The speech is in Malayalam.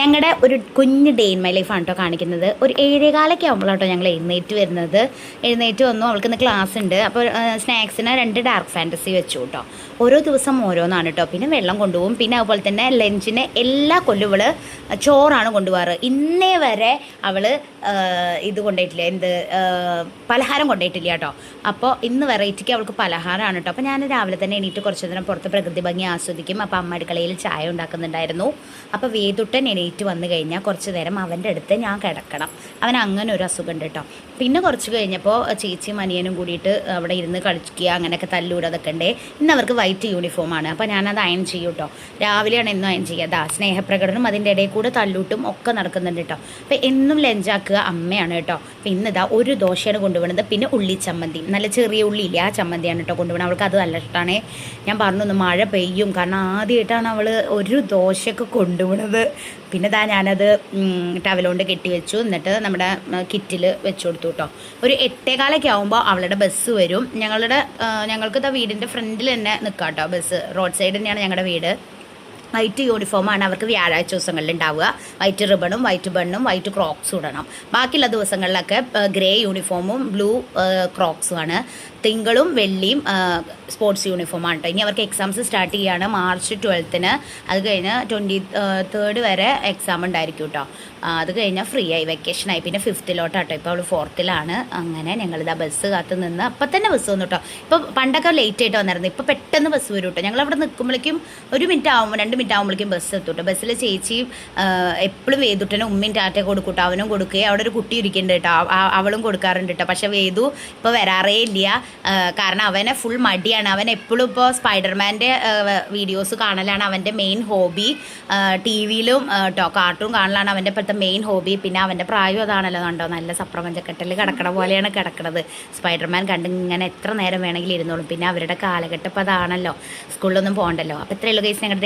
ഞങ്ങളുടെ ഒരു കുഞ്ഞ് ഡേ ഇൻ മൈ ലൈഫാണ് കേട്ടോ കാണിക്കുന്നത്. ഒരു 7:15 ആകുമ്പോഴാട്ടോ ഞങ്ങൾ എഴുന്നേറ്റ് വന്നു. അവൾക്കിന്ന് ക്ലാസ് ഉണ്ട്. അപ്പോൾ സ്നാക്സിന് 2 ഡാർക്ക് ഫാൻറ്റസി വെച്ചു കേട്ടോ. ഓരോ ദിവസം ഓരോന്നാണ് കേട്ടോ. പിന്നെ വെള്ളം കൊണ്ടുപോകും. പിന്നെ അതുപോലെ തന്നെ ലഞ്ചിന് എല്ലാ കൊല്ലുവൾ ചോറാണ് കൊണ്ടുപോകാറ്. ഇന്നേ വരെ അവൾ ഇത് കൊണ്ടുപോയിട്ടില്ല, പലഹാരം കൊണ്ടുപോയിട്ടില്ല കേട്ടോ. അപ്പോൾ ഇന്ന് വെറൈറ്റിക്ക് അവൾക്ക് പലഹാരമാണ് കേട്ടോ. അപ്പോൾ ഞാൻ രാവിലെ തന്നെ എണീറ്റ് കുറച്ച് നേരം പുറത്ത് പ്രകൃതി ഭംഗി ആസ്വദിക്കും. അപ്പോൾ അമ്മ അടുക്കളയിൽ ചായ ഉണ്ടാക്കുന്നുണ്ടായിരുന്നു. അപ്പോൾ വേദുട്ടൻ എണീറ്റ് വന്നു കഴിഞ്ഞാൽ കുറച്ച് നേരം അവൻ്റെ അടുത്ത് ഞാൻ കിടക്കണം. അവൻ അങ്ങനെ ഒരു അസുഖമുണ്ട് കേട്ടോ. പിന്നെ കുറച്ച് കഴിഞ്ഞപ്പോൾ ചേച്ചിയും അനിയനും കൂടിയിട്ട് അവിടെ ഇരുന്ന് കളിക്കുക, അങ്ങനെയൊക്കെ തല്ലൂടെ അതൊക്കെ ഉണ്ടേ. ഇന്ന് അവർക്ക് വൈറ്റ് യൂണിഫോമാണ്. അപ്പോൾ ഞാനത് അയൺ ചെയ്യും കേട്ടോ. രാവിലെയാണ് എന്നും അയൺ ചെയ്യുക. സ്നേഹപ്രകടനം അതിൻ്റെ ഇടയിൽ കൂടെ തല്ലൂട്ടും ഒക്കെ നടക്കുന്നുണ്ട് കേട്ടോ. അപ്പോൾ എന്നും ലഞ്ചാക്കുക അമ്മയാണ് കേട്ടോ. അപ്പോൾ ഇന്നിതാ ഒരു ദോശയാണ് കൊണ്ടുപോകുന്നത്. പിന്നെ ഉള്ളി ചമ്മന്തി, നല്ല ചെറിയ ഉള്ളിയില്ല, ആ ചമ്മന്തിയാണ് കേട്ടോ കൊണ്ടുപോകണം. അവൾക്ക് അത് നല്ല ഇഷ്ടമാണ്. ഞാൻ പറഞ്ഞു മഴ പെയ്യും, കാരണം ആദ്യമായിട്ടാണ് അവൾ ഒരു ദോശയൊക്കെ കൊണ്ടുപോകുന്നത്. പിന്നെ ഞാനത് ടവലുകൊണ്ട് കെട്ടി വെച്ചു. എന്നിട്ട് നമ്മുടെ കിറ്റിൽ വെച്ചു കൊടുത്തു കേട്ടോ. ഒരു 8:15 ആകുമ്പോൾ അവളുടെ ബസ് വരും. ഞങ്ങൾക്ക് വീടിൻ്റെ ഫ്രണ്ടിൽ തന്നെ നിൽക്കാം കേട്ടോ ബസ്. റോഡ് സൈഡ് തന്നെയാണ് ഞങ്ങളുടെ വീട്. വൈറ്റ് യൂണിഫോമാണ് അവർക്ക് വ്യാഴാഴ്ച ദിവസങ്ങളിൽ ഉണ്ടാവുക. വൈറ്റ് റിബണും വൈറ്റ് ബണ്ണും വൈറ്റ് ക്രോക്സും ഇടണം. ബാക്കിയുള്ള ദിവസങ്ങളിലൊക്കെ ഗ്രേ യൂണിഫോമും ബ്ലൂ ക്രോക്സുമാണ്. തിങ്കളും വെള്ളിയും സ്പോർട്സ് യൂണിഫോമാണ് കേട്ടോ. ഇനി അവർക്ക് എക്സാംസ് സ്റ്റാർട്ട് ചെയ്യുകയാണ് March 12. അത് കഴിഞ്ഞ് 23rd വരെ എക്സാം ഉണ്ടായിരിക്കും കേട്ടോ. അത് കഴിഞ്ഞാൽ ഫ്രീ ആയി, വെക്കേഷനായി. പിന്നെ 5th ഇപ്പോൾ അവൾ 4th. അങ്ങനെ ഞങ്ങളിതാ ബസ് കാത്ത് നിന്ന് അപ്പം തന്നെ ബസ് വന്നു കേട്ടോ. ഇപ്പോൾ പണ്ടൊക്കെ ലേറ്റ് ആയിട്ട് വന്നിരുന്നു, ഇപ്പോൾ പെട്ടെന്ന് ബസ് വരും കേട്ടോ. ഞങ്ങളവിടെ നിൽക്കുമ്പോഴേക്കും 1 മിനിറ്റ് ആകുമ്പോൾ 2 മിനിറ്റ് ആകുമ്പോഴേക്കും ബസ് എത്തും കേട്ടോ. ബസ്സിൽ ചേച്ചിയും എപ്പോഴും വേദുട്ടനും ഉമ്മയും ടാറ്റ കൊടുക്കും കേട്ടോ. അവനും കൊടുക്കുകയും അവിടെ ഒരു കുട്ടി ഇരിക്കുന്നുണ്ട് കേട്ടോ, അവളും കൊടുക്കാറുണ്ട് കേട്ടോ. പക്ഷേ വേദു ഇപ്പോൾ വരാറേ ഇല്ല, കാരണം അവനെ ഫുൾ മടിയാണ്. അവൻ എപ്പോഴും ഇപ്പോൾ സ്പൈഡർമാൻ്റെ വീഡിയോസ് കാണലാണ് അവൻ്റെ മെയിൻ ഹോബി. TV-യിലും കേട്ടോ കാർട്ടൂൺ കാണലാണ് അവൻ്റെ ഇപ്പോഴത്തെ മെയിൻ ഹോബി. പിന്നെ അവൻ്റെ പ്രായം അതാണല്ലോ, കണ്ടോ നല്ല സപ്രപഞ്ചക്കെട്ടിൽ കിടക്കണ പോലെയാണ് കിടക്കണത്. സ്പൈഡർമാൻ കണ്ട് ഇങ്ങനെ എത്ര നേരം വേണമെങ്കിലും ഇരുന്നോളും. പിന്നെ അവരുടെ കാലഘട്ടം ഇപ്പോൾ അതാണല്ലോ, സ്കൂളിലൊന്നും പോകണ്ടല്ലോ. അപ്പോൾ ഇത്രയുള്ളൂ ഗൈസ് ഞങ്ങളുടെ